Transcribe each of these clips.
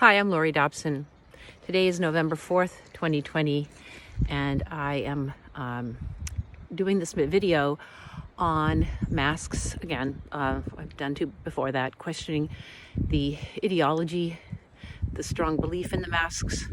Hi, I'm Laurie Dobson. Today is November 4th, 2020, and I am doing this video on masks again. I've done two before that, questioning the ideology, the strong belief in the masks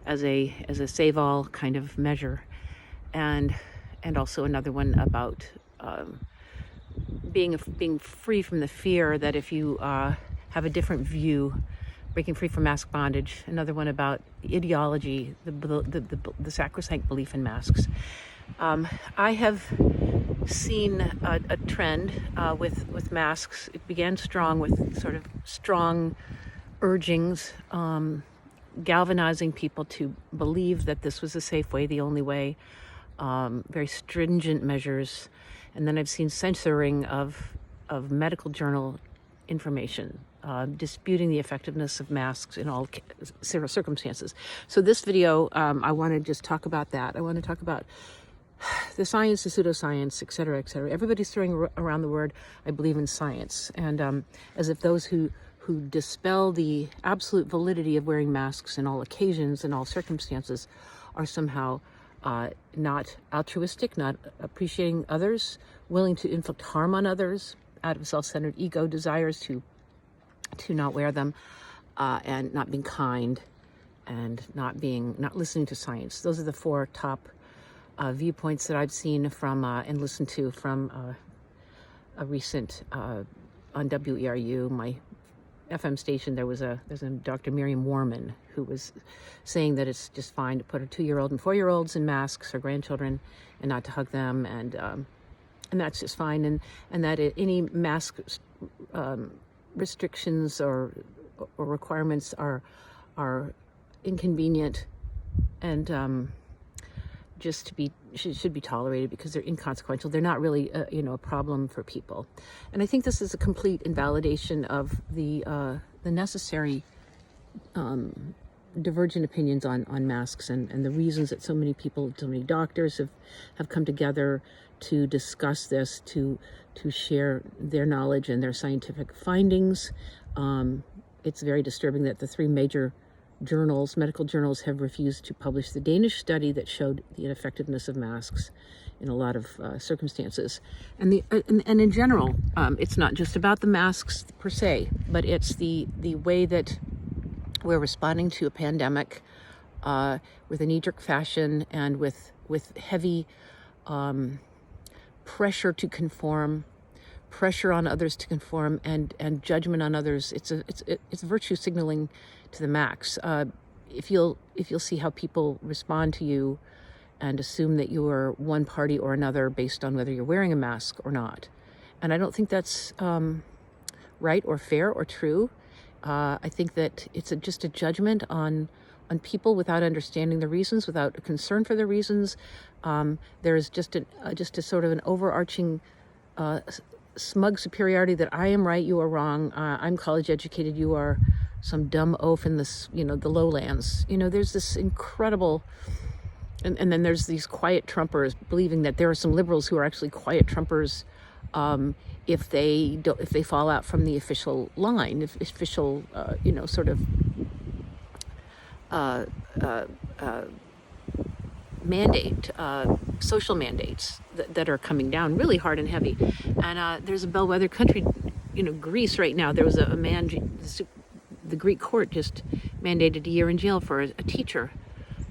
as a save-all kind of measure, and also another one about being free from the fear that if you have a different view, breaking free from mask bondage. Another one about ideology, the sacrosanct belief in masks. I have seen a trend with masks. It began strong with sort of strong urgings, galvanizing people to believe that this was a safe way, the only way, very stringent measures. And then I've seen censoring of medical journal information, disputing the effectiveness of masks in all circumstances. So this video, I want to just talk about that. I want to talk about the science, the pseudoscience, et cetera, et cetera. Everybody's throwing around the word, I believe in science. And as if those who dispel the absolute validity of wearing masks in all occasions and all circumstances are somehow not altruistic, not appreciating others, willing to inflict harm on others out of self-centered ego desires to not wear them, and not being kind, and not listening to science. Those are the four top viewpoints that I've seen from and listened to from a recent on WERU, my FM station. There's a Dr. Miriam Warman who was saying that it's just fine to put her 2-year-old and 4-year-olds in masks, her grandchildren, and not to hug them, and that's just fine, and that any mask restrictions or requirements are inconvenient and should be tolerated because they're inconsequential. They're not really a problem for people, and I think this is a complete invalidation of the necessary divergent opinions on masks and the reasons that so many people, so many doctors have come together to discuss this, to share their knowledge and their scientific findings. It's very disturbing that the three major journals, medical journals, have refused to publish the Danish study that showed the ineffectiveness of masks in a lot of circumstances. And in general, it's not just about the masks per se, but it's the way that we're responding to a pandemic with a knee-jerk fashion and with heavy pressure to conform, pressure on others to conform, and judgment on others. It's virtue signaling to the max. If you'll see how people respond to you and assume that you are one party or another based on whether you're wearing a mask or not. And I don't think that's right or fair or true. I think that it's just a judgment on people without understanding the reasons, without a concern for the reasons. There's just a sort of an overarching smug superiority that I am right, you are wrong. I'm college educated, you are some dumb oaf in this, the lowlands. There's this incredible, and then there's these quiet Trumpers believing that there are some liberals who are actually quiet Trumpers if they fall out from the official line, if official, sort of mandate, social mandates that are coming down really hard and heavy. And there's a bellwether country, Greece right now. There was a man, the Greek court just mandated a year in jail for a teacher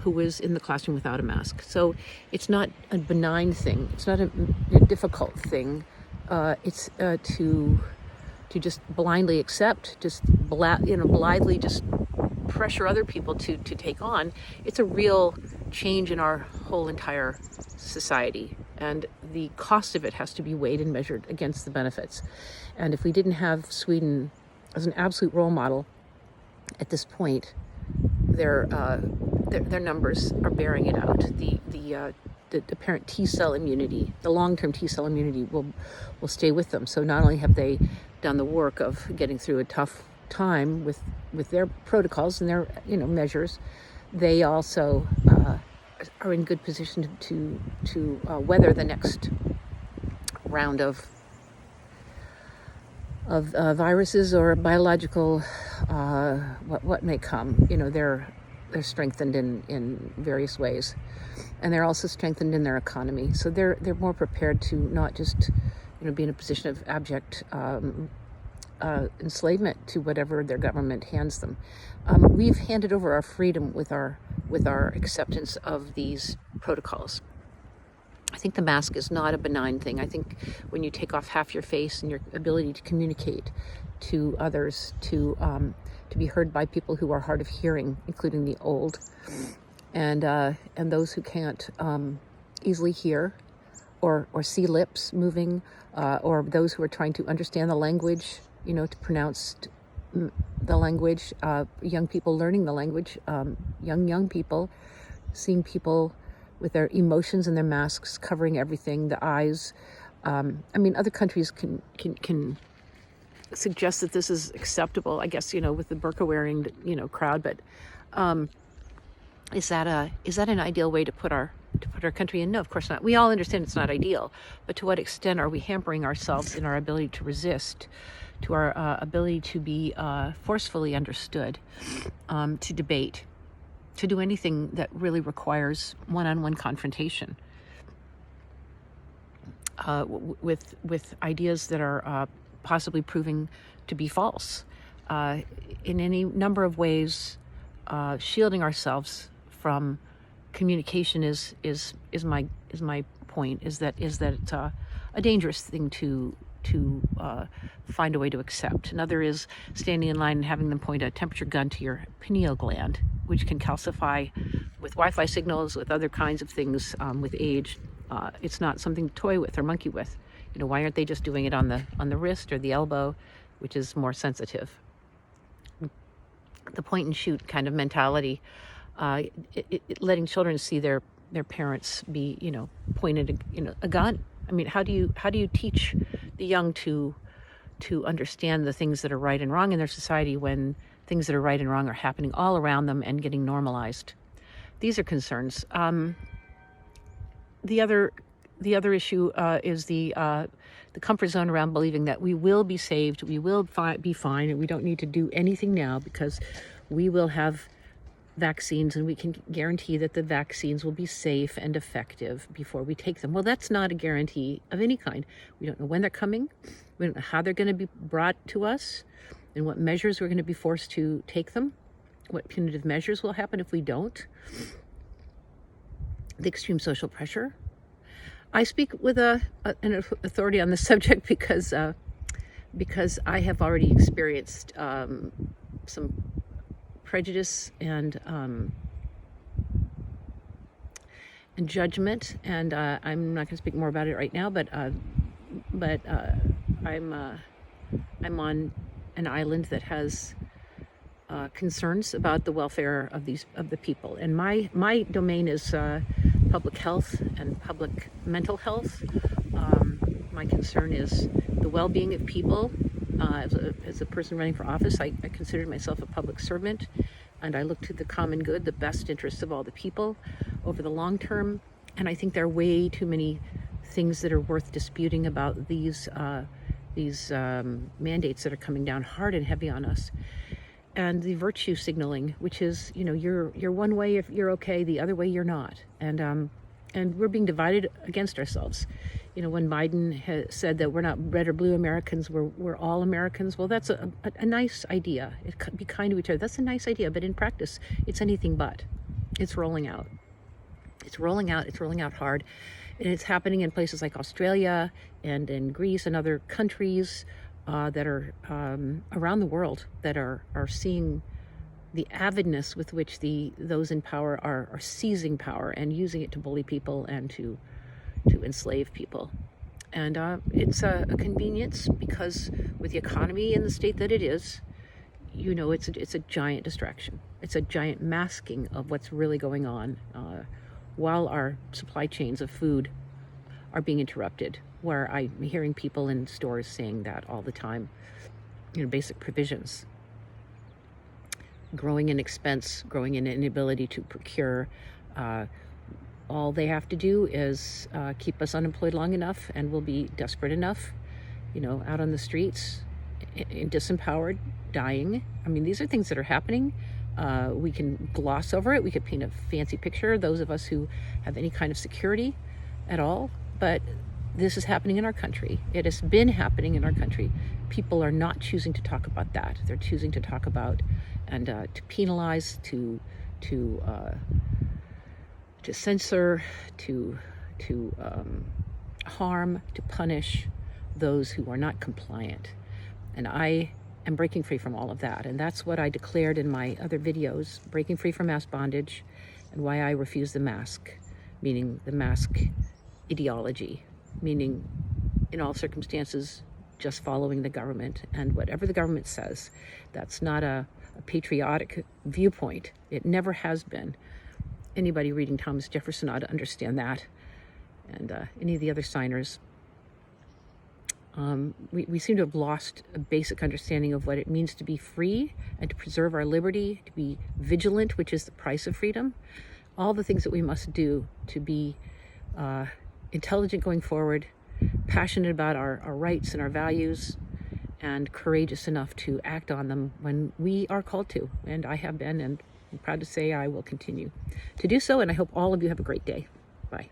who was in the classroom without a mask. So it's not a benign thing. It's not a difficult thing. It's to just blindly accept, just blithely just pressure other people to take on. It's a real change in our whole entire society, and the cost of it has to be weighed and measured against the benefits. And if we didn't have Sweden as an absolute role model at this point, their numbers are bearing it out. The apparent T-cell immunity, the long-term T-cell immunity will stay with them. So not only have they done the work of getting through a tough time with their protocols and their measures, they also are in good position to weather the next round of viruses or biological what may come. They're strengthened in various ways, and they're also strengthened in their economy. So they're more prepared to not just be in a position of abject enslavement to whatever their government hands them. We've handed over our freedom with our acceptance of these protocols. I think the mask is not a benign thing. I think when you take off half your face and your ability to communicate to others, to be heard by people who are hard of hearing, including the old, and those who can't easily hear or see lips moving, or those who are trying to understand the language, to pronounce the language, young people learning the language, young people, seeing people with their emotions and their masks covering everything, the eyes. Other countries can suggest that this is acceptable, I guess, with the burqa wearing, crowd. But is that an ideal way to put our country in? No, of course not. We all understand it's not ideal, but to what extent are we hampering ourselves in our ability to resist, to our ability to be forcefully understood, to debate, to do anything that really requires one-on-one confrontation with ideas that are possibly proving to be false, in any number of ways. Shielding ourselves from communication is my point. Is that it's a dangerous thing to find a way to accept. Another is standing in line and having them point a temperature gun to your pineal gland, which can calcify with Wi-Fi signals, with other kinds of things, with age. It's not something to toy with or monkey with. Why aren't they just doing it on the wrist or the elbow, which is more sensitive? The point and shoot kind of mentality, letting children see their parents be, pointed a gun. How do you teach the young to understand the things that are right and wrong in their society when things that are right and wrong are happening all around them and getting normalized? These are concerns. The other issue is the comfort zone around believing that we will be saved, we will be fine, and we don't need to do anything now because we will have vaccines and we can guarantee that the vaccines will be safe and effective before we take them. Well, that's not a guarantee of any kind. We don't know when they're coming. We don't know how they're going to be brought to us and what measures we're going to be forced to take them, what punitive measures will happen if we don't. The extreme social pressure. I speak with an authority on the subject because I have already experienced some prejudice and judgment, and I'm not going to speak more about it right now. But I'm on an island that has concerns about the welfare of the people, and my domain is public health and public mental health. My concern is the well-being of people. As a person running for office, I consider myself a public servant, and I look to the common good, the best interests of all the people over the long term. And I think there are way too many things that are worth disputing about these mandates that are coming down hard and heavy on us. And the virtue signaling, which is, you're one way if you're okay, the other way you're not. And we're being divided against ourselves. When Biden has said that we're not red or blue Americans, we're all Americans. Well, that's a nice idea. Be kind to each other. That's a nice idea. But in practice, it's anything but. It's rolling out. It's rolling out. It's rolling out hard. And it's happening in places like Australia and in Greece and other countries that are around the world that are seeing the avidness with which those in power are seizing power and using it to bully people and to enslave people. And it's a convenience because with the economy in the state that it is, it's a giant distraction. It's a giant masking of what's really going on while our supply chains of food are being interrupted, where I'm hearing people in stores saying that all the time. Basic provisions. Growing in expense, growing in inability to procure. All they have to do is keep us unemployed long enough and we'll be desperate enough, out on the streets disempowered, dying. I mean, these are things that are happening. We can gloss over it. We could paint a fancy picture, those of us who have any kind of security at all. But this is happening in our country. It has been happening in our country. People are not choosing to talk about that. They're choosing to talk about and to penalize, to censor, to harm, to punish those who are not compliant. And I am breaking free from all of that. And that's what I declared in my other videos, breaking free from mask bondage and why I refuse the mask, meaning the mask ideology, meaning in all circumstances, just following the government and whatever the government says. That's not a patriotic viewpoint. It never has been. Anybody reading Thomas Jefferson ought to understand that, and any of the other signers. We seem to have lost a basic understanding of what it means to be free and to preserve our liberty, to be vigilant, which is the price of freedom. All the things that we must do to be intelligent going forward, passionate about our rights and our values, and courageous enough to act on them when we are called to. And I have been, and I'm proud to say I will continue to do so. And I hope all of you have a great day. Bye.